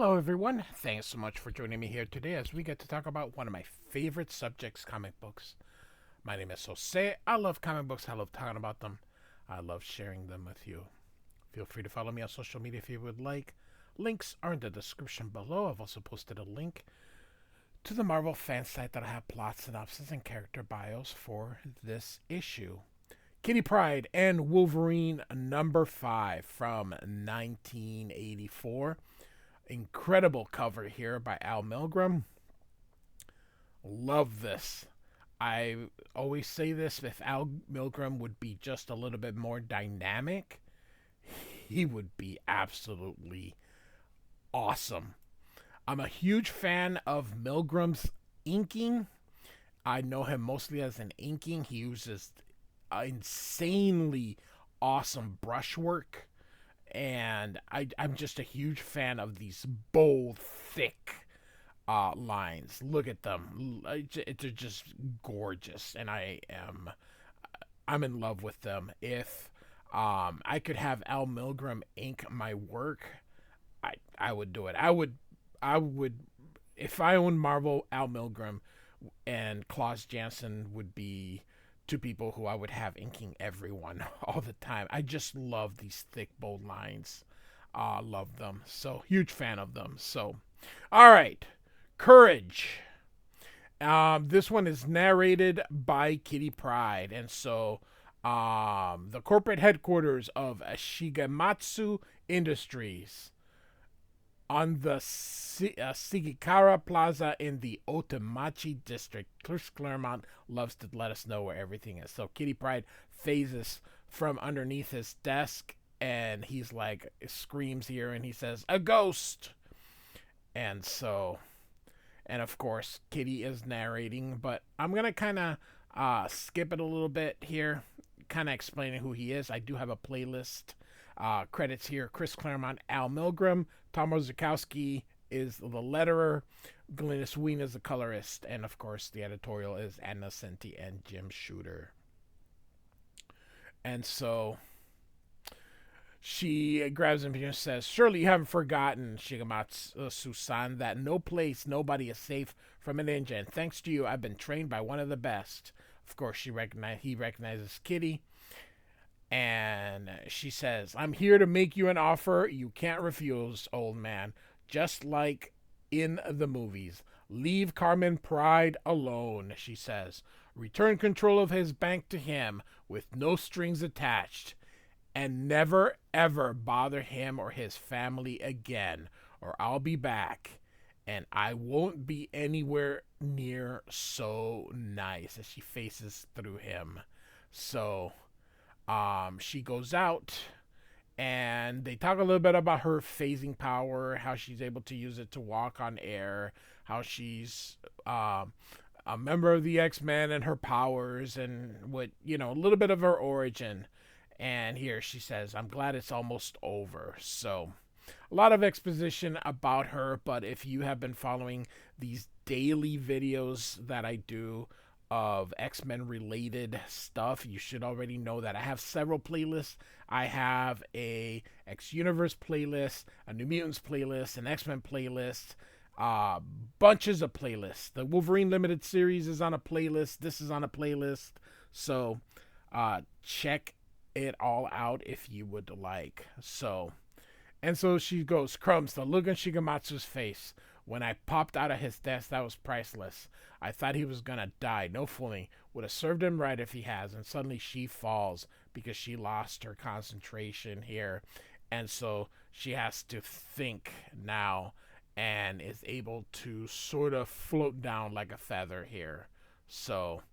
Hello, everyone. Thanks so much for joining me here today as we get to talk about one of my favorite subjects, comic books. My name is Jose. I love comic books. I love talking about them. I love sharing them with you. Feel free to follow me on social media if you would like. Links are in the description below. I've also posted a link to the Marvel fan site that I have plot synopsis and character bios for this issue. Kitty Pryde and Wolverine number 5 from 1984. Incredible cover here by Al Milgrom. Love this. I always say this, if Al Milgrom would be just a little bit more dynamic, he would be absolutely awesome. I'm a huge fan of Milgrom's inking. I know him mostly as an inking. He uses insanely awesome brushwork, and I'm just a huge fan of these bold, thick lines. Look at them; they're just gorgeous, and I'm in love with them. If I could have Al Milgrom ink my work, I would do it. I would if I owned Marvel. Al Milgrom and Klaus Janson would be two people who I would have inking everyone all the time. I just love these thick, bold lines. Love them. So, huge fan of them. So, all right. Courage. This one is narrated by Kitty Pryde. And so, the corporate headquarters of Shigematsu Industries on the Sigikara Plaza in the Otemachi district. Chris Claremont loves to let us know where everything is. So Kitty Pryde phases from underneath his desk, and he's like, screams here, and he says, "A ghost!" And so, and of course, Kitty is narrating, but I'm going to kind of skip it a little bit here, kind of explaining who he is. I do have a playlist. Credits here: Chris Claremont, Al Milgrom, Tom Ozakowski is the letterer, Glynis Wein is the colorist, and of course the editorial is Anna Senti and Jim Shooter. And so she grabs him and says, "Surely you haven't forgotten, Shigematsu-san, that no place, nobody is safe from a ninja, and thanks to you, I've been trained by one of the best." Of course, he recognizes Kitty. And she says, "I'm here to make you an offer you can't refuse, old man. Just like in the movies. Leave Carmen Pryde alone," she says. "Return control of his bank to him with no strings attached. And never, ever bother him or his family again, or I'll be back. And I won't be anywhere near so nice," as she faces through him. So she goes out, and they talk a little bit about her phasing power, how she's able to use it to walk on air, how she's a member of the X-Men and her powers, and a little bit of her origin. And here she says, "I'm glad it's almost over." So a lot of exposition about her, but if you have been following these daily videos that I do of X-Men related stuff, you should already know that I have several playlists. I have a X-Universe playlist, a New Mutants playlist, an X-Men playlist, bunches of playlists. The Wolverine Limited Series is on a playlist. This is on a playlist. So check it all out if you would like. And so she goes, "Crumbs, the look on Shigematsu's face. When I popped out of his desk, that was priceless. I thought he was gonna die. No fooling. Would have served him right if he has." And suddenly she falls because she lost her concentration here. And so she has to think now and is able to sort of float down like a feather here. So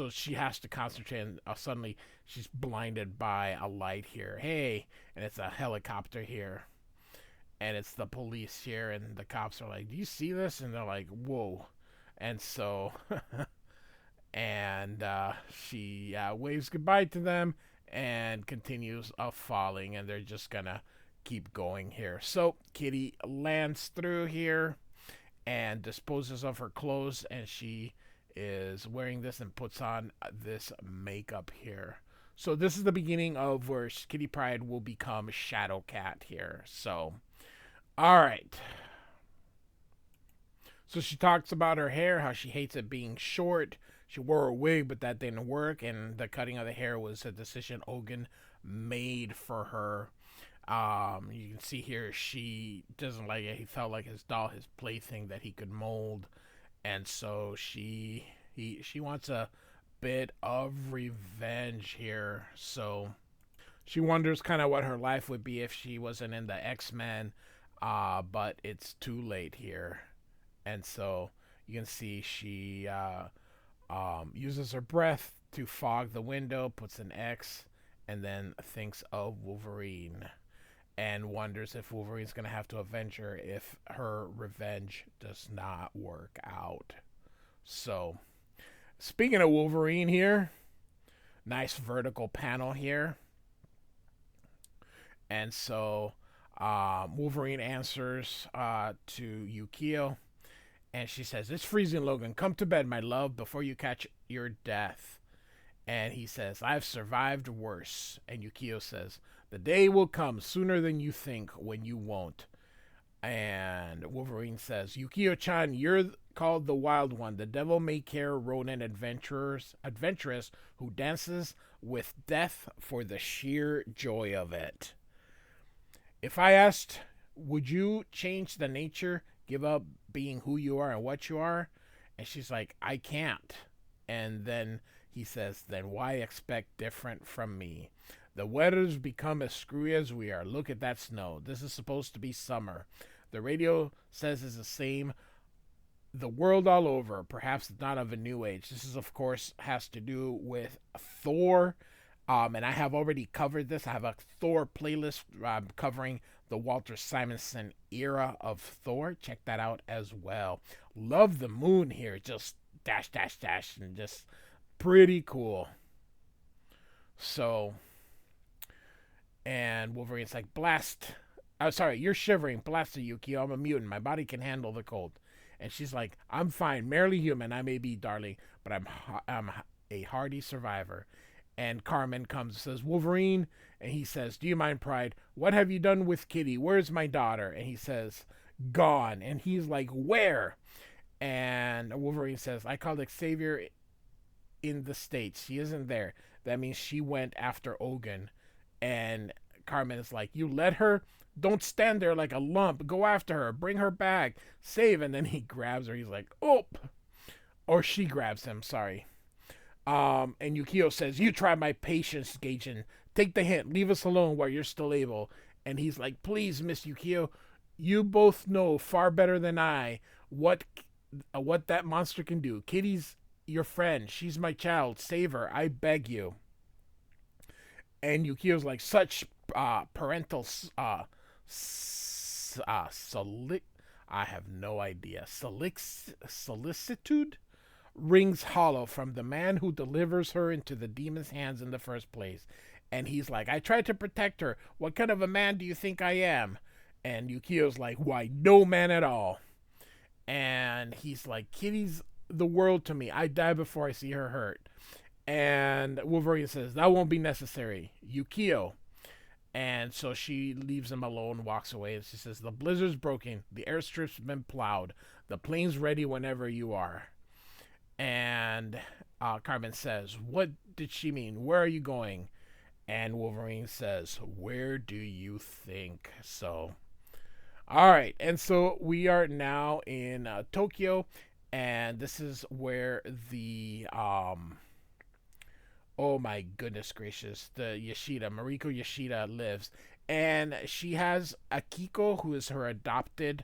she has to concentrate, and suddenly she's blinded by a light here. Hey, and it's a helicopter here. And it's the police here, and the cops are like, "Do you see this?" And they're like, "Whoa." And so, and she waves goodbye to them and continues falling, and they're just gonna keep going here. So Kitty lands through here and disposes of her clothes, and she is wearing this and puts on this makeup here. So this is the beginning of where Kitty Pryde will become Shadowcat here. So All right. So she talks about her hair, how she hates it being short. She wore a wig, but that didn't work, and the cutting of the hair was a decision Ogun made for her. You can see here she doesn't like it. He felt like his doll, his plaything that he could mold, and so she wants a bit of revenge here. So she wonders kind of what her life would be if she wasn't in the X-Men, but it's too late here. And so you can see she uses her breath to fog the window, puts an X, and then thinks of Wolverine and wonders if Wolverine's going to have to avenge her if her revenge does not work out. So, speaking of Wolverine here, nice vertical panel here. And so Wolverine answers to Yukio, and she says, "It's freezing, Logan. Come to bed, my love, before you catch your death." And he says, "I've survived worse." And Yukio says, "The day will come sooner than you think when you won't." And Wolverine says, "Yukio-chan, you're called the Wild One, the devil-may-care rodent adventuress who dances with death for the sheer joy of it." If I asked, would you change the nature, give up being who you are and what you are? And she's like, I can't. And then he says, then why expect different from me? The weather's become as screwy as we are. Look at that snow. This is supposed to be summer. The radio says it's the same the world all over, perhaps not of a new age. This is, of course, has to do with Thor. And I have already covered this. I have a Thor playlist covering the Walter Simonson era of Thor. Check that out as well. Love the moon here. Just dash, dash, dash. And just pretty cool. So, and Wolverine's like, blast. Oh, sorry, you're shivering. Blast you, Yukio. I'm a mutant. My body can handle the cold. And she's like, I'm fine. Merely human. I may be, darling, but I'm a hardy survivor. And Carmen comes and says, Wolverine. And he says, do you mind, Pryde? What have you done with Kitty? Where's my daughter? And he says, gone. And he's like, where? And Wolverine says, I called Xavier in the States. She isn't there. That means she went after Ogun. And Carmen is like, you let her? Don't stand there like a lump. Go after her. Bring her back. Save. And then he grabs her. He's like, oh. Or she grabs him. Sorry. And Yukio says, you try my patience, Gaijin. Take the hint. Leave us alone while you're still able. And he's like, please, Miss Yukio, you both know far better than I what that monster can do. Kitty's your friend. She's my child. Save her. I beg you. And Yukio's like, such parental I have no idea. Solicitude rings hollow from the man who delivers her into the demon's hands in the first place. And he's like, I tried to protect her. What kind of a man do you think I am? And Yukio's like, why, no man at all. And he's like, Kitty's the world to me. I die before I see her hurt. And Wolverine says, that won't be necessary. Yukio. And so she leaves him alone, walks away, and she says, the blizzard's broken. The airstrip's been plowed. The plane's ready whenever you are. And Carmen says, what did she mean? Where are you going? And Wolverine says, where do you think? So, all right. And so we are now in Tokyo. And this is where the, oh my goodness gracious, the Yoshida, Mariko Yoshida lives. And she has Akiko, who is her adopted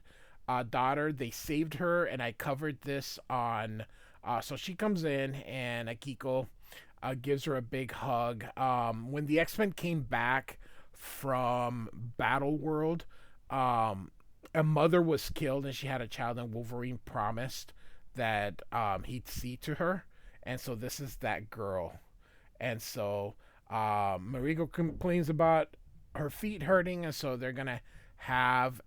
daughter. They saved her, and I covered this on... so she comes in, and Akiko gives her a big hug. When the X-Men came back from Battle World, a mother was killed, and she had a child, and Wolverine promised that he'd see to her. And so this is that girl. And so Mariko complains about her feet hurting, and so they're going to have,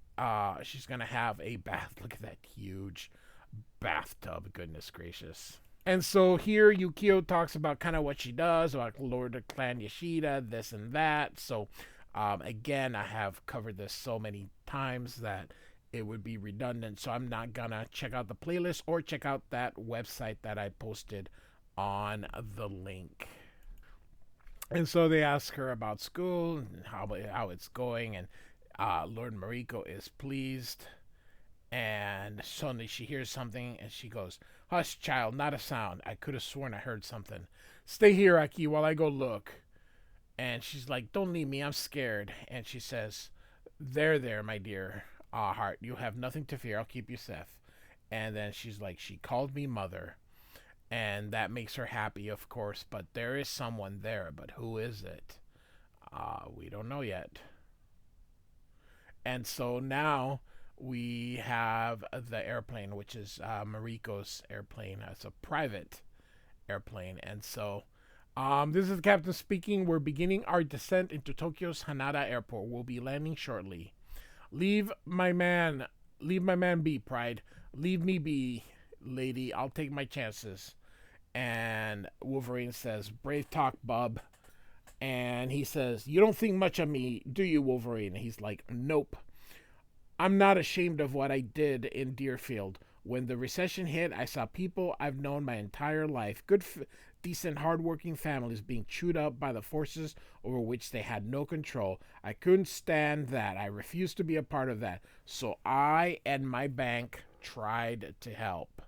she's going to have a bath. Look at that huge bathtub, goodness gracious. And so here Yukio talks about kind of what she does, about Lord of Clan Yoshida, this and that. So Again, I have covered this so many times that it would be redundant, so I'm not gonna check out the playlist or check out that website that I posted on the link. And so they ask her about school and how it's going, and Lord Mariko is pleased. And suddenly she hears something, and she goes, "Hush, child, not a sound. I could have sworn I heard something. Stay here, Aki, while I go look." And she's like, "Don't leave me. I'm scared." And she says, there, my dear heart. You have nothing to fear. I'll keep you safe." And then she's like, "She called me mother." And that makes her happy, of course. But there is someone there. But who is it? We don't know yet. And so now we have the airplane, which is Mariko's airplane. It's a private airplane. And so this is the captain speaking. We're beginning our descent into Tokyo's Hanada Airport. We'll be landing shortly. Leave my man. Leave my man be, Pryde. Leave me be, lady. I'll take my chances. And Wolverine says, "Brave talk, bub." And he says, "You don't think much of me, do you, Wolverine?" And he's like, "Nope. I'm not ashamed of what I did in Deerfield. When the recession hit, I saw people I've known my entire life, decent, hardworking families being chewed up by the forces over which they had no control. I couldn't stand that. I refused to be a part of that. So I and my bank tried to help."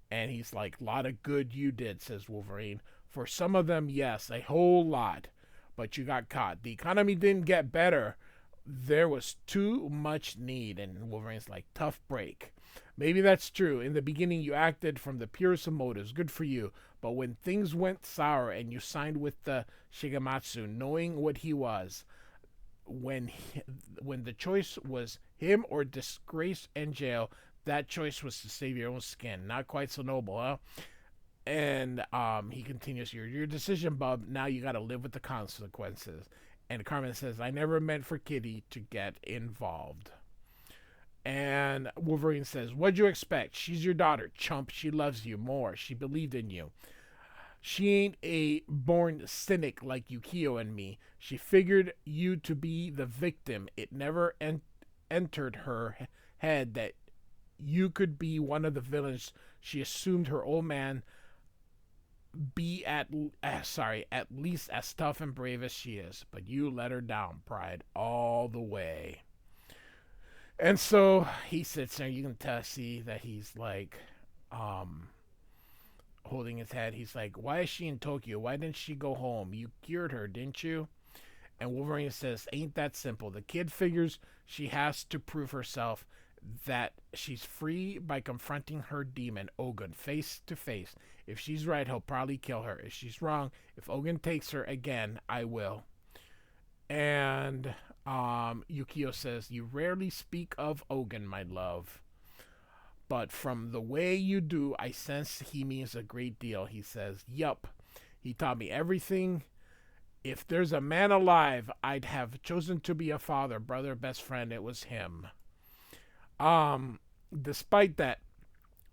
And he's like, "Lot of good you did," says Wolverine. "For some of them, yes, a whole lot. But you got caught. The economy didn't get better. There was too much need." And Wolverine's like, "Tough break. Maybe that's true. In the beginning, you acted from the purest of motives. Good for you. But when things went sour and you signed with the Shigematsu, knowing what he was, when the choice was him or disgrace and jail, that choice was to save your own skin. Not quite so noble, huh?" And he continues, your decision, bub. Now you got to live with the consequences." And Carmen says, "I never meant for Kitty to get involved." And Wolverine says, "What'd you expect? She's your daughter, chump. She loves you more. She believed in you. She ain't a born cynic like Yukio and me. She figured you to be the victim. It never entered her head that you could be one of the villains. She assumed her old man be at least as tough and brave as she is. But you let her down, Pryde, all the way." And so he sits there. You can see that he's like, holding his head. He's like, "Why is she in Tokyo? Why didn't she go home? You cured her, didn't you?" And Wolverine says, "Ain't that simple. The kid figures she has to prove herself, that she's free by confronting her demon, Ogun, face to face. If she's right, he'll probably kill her. If she's wrong, if Ogun takes her again, I will." And Yukio says, "You rarely speak of Ogun, my love. But from the way you do, I sense he means a great deal." He says, "Yup. He taught me everything. If there's a man alive I'd have chosen to be a father, brother, best friend, it was him. Despite that,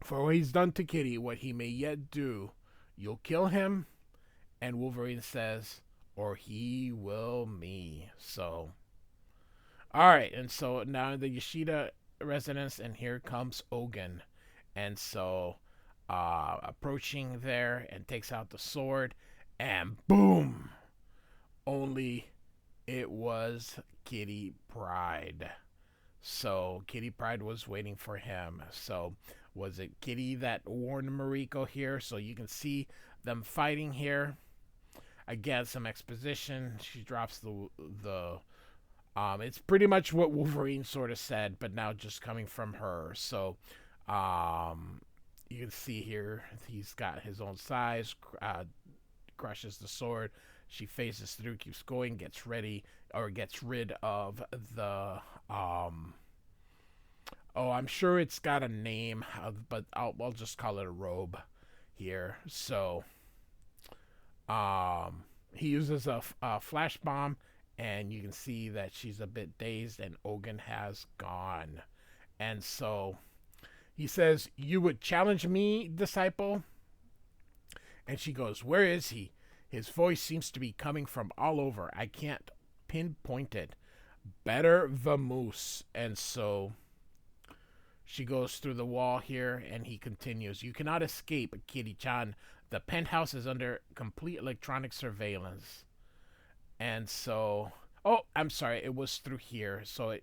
for what he's done to Kitty, what he may yet do, you'll kill him." And Wolverine says, "Or he will me." So, alright, and so now in the Yoshida residence, and here comes Ogun. And so, approaching there, and takes out the sword, and boom! Only it was Kitty Pryde. So Kitty Pryde was waiting for him. So was it Kitty that warned Mariko here? So you can see them fighting here. Again, some exposition. She drops the it's pretty much what Wolverine sort of said, but now just coming from her. So you can see here he's got his own size, crushes the sword. She phases through, keeps going, gets rid of the I'm sure it's got a name, but I'll just call it a robe here. So he uses a flash bomb, and you can see that she's a bit dazed, and Ogun has gone. And so he says, "You would challenge me, disciple?" And she goes, "Where is he? His voice seems to be coming from all over. I can't pinpointed. Better vamoose. And so she goes through the wall here, and he continues. You cannot escape, Kitty-chan. The penthouse is under complete electronic surveillance. And so, oh, I'm sorry, it was through here. So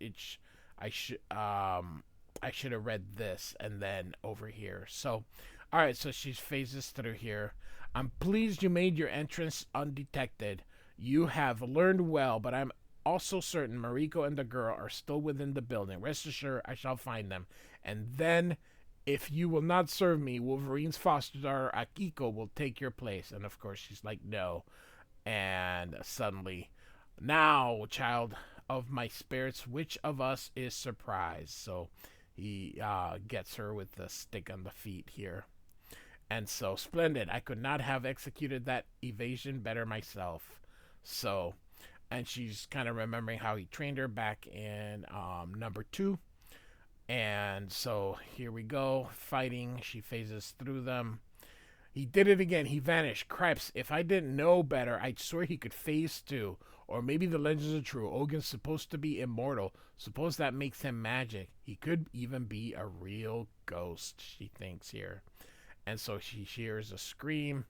I should I should have read this and then over here. So, all right, so she phases through here. I'm pleased you made your entrance undetected. You have learned well, but I'm also certain Mariko and the girl are still within the building. Rest assured, I shall find them. And then, if you will not serve me, Wolverine's foster daughter Akiko will take your place. And of course, she's like, no. And suddenly, now, child of my spirits, which of us is surprised? So he gets her with the stick on the feet here. And so, splendid. I could not have executed that evasion better myself. So, and she's kind of remembering how he trained her back in number 2. And so, here we go. Fighting. She phases through them. He did it again. He vanished. Cripes, if I didn't know better, I'd swear he could phase too. Or maybe the legends are true. Ogin's supposed to be immortal. Suppose that makes him magic. He could even be a real ghost, she thinks here. And so she hears a scream,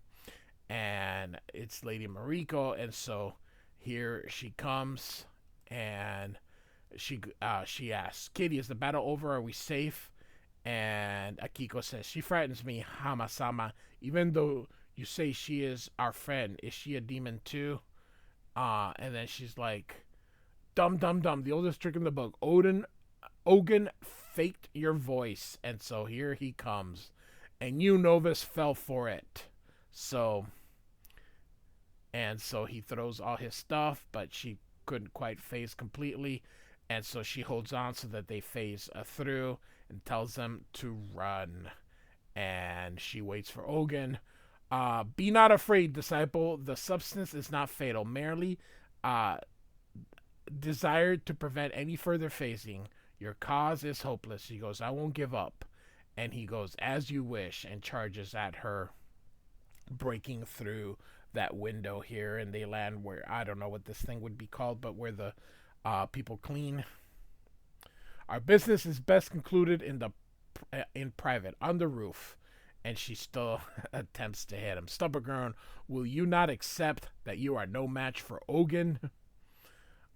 and it's Lady Mariko. And so here she comes, and she asks, Kitty, is the battle over? Are we safe? And Akiko says, she frightens me, Hama-sama. Even though you say she is our friend, is she a demon too? And then she's like, dumb, the oldest trick in the book. Ogun faked your voice. And so here he comes. And you, Novus, fell for it. So he throws all his stuff, but she couldn't quite phase completely. And so she holds on so that they phase through and tells them to run. And she waits for Ogun. Be not afraid, disciple. The substance is not fatal. Merely desired to prevent any further phasing. Your cause is hopeless. She goes, I won't give up. And he goes, as you wish, and charges at her, breaking through that window here. And they land where, I don't know what this thing would be called, but where the people clean. Our business is best concluded in private, on the roof. And she still attempts to hit him. Stubborn girl, will you not accept that you are no match for Ogun?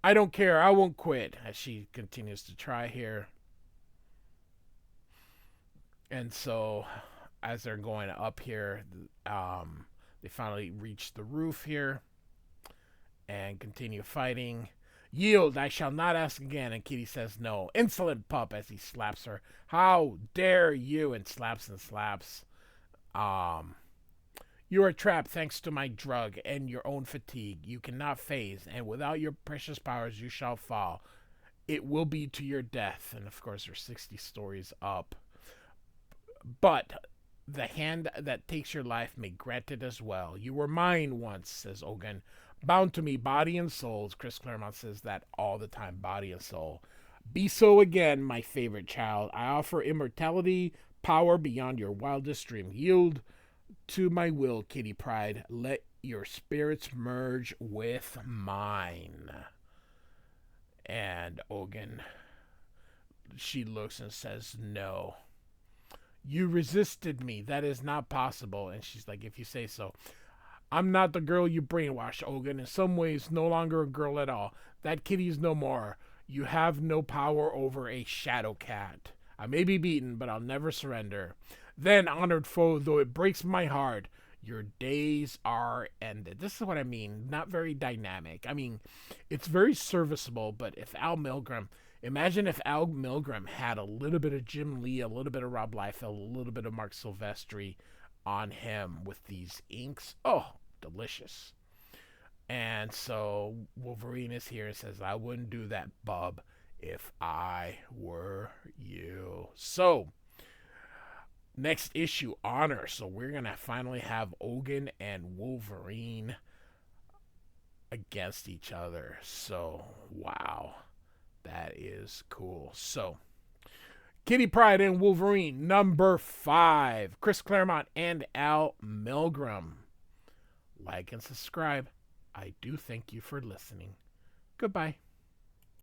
I don't care. I won't quit. As she continues to try here. And so, as they're going up here, they finally reach the roof here. And continue fighting. Yield, I shall not ask again. And Kitty says no. Insolent pup, as he slaps her. How dare you? And slaps and slaps. You are trapped thanks to my drug and your own fatigue. You cannot phase, and without your precious powers you shall fall. It will be to your death. And of course there's 60 stories up. But the hand that takes your life may grant it as well. You were mine once, says Ogun. Bound to me, body and soul. Chris Claremont says that all the time, body and soul. Be so again, my favorite child. I offer immortality, power beyond your wildest dream. Yield to my will, Kitty Pryde. Let your spirits merge with mine. And Ogun, she looks and says, no. You resisted me. That is not possible. And she's like, if you say so. I'm not the girl you brainwashed, Ogun. In some ways, no longer a girl at all. That kitty is no more. You have no power over a shadow cat. I may be beaten, but I'll never surrender. Then, honored foe, though it breaks my heart, your days are ended. This is what I mean. Not very dynamic. I mean, it's very serviceable, but if imagine if Al Milgrom had a little bit of Jim Lee, a little bit of Rob Liefeld, a little bit of Mark Silvestri on him with these inks. Oh, delicious. And so Wolverine is here and says, I wouldn't do that, bub, if I were you. So, next issue, Honor. So we're going to finally have Ogun and Wolverine against each other. So, wow. That is cool. So, Kitty Pryde and Wolverine, number 5. Chris Claremont and Al Milgrom. Like and subscribe. I do thank you for listening. Goodbye.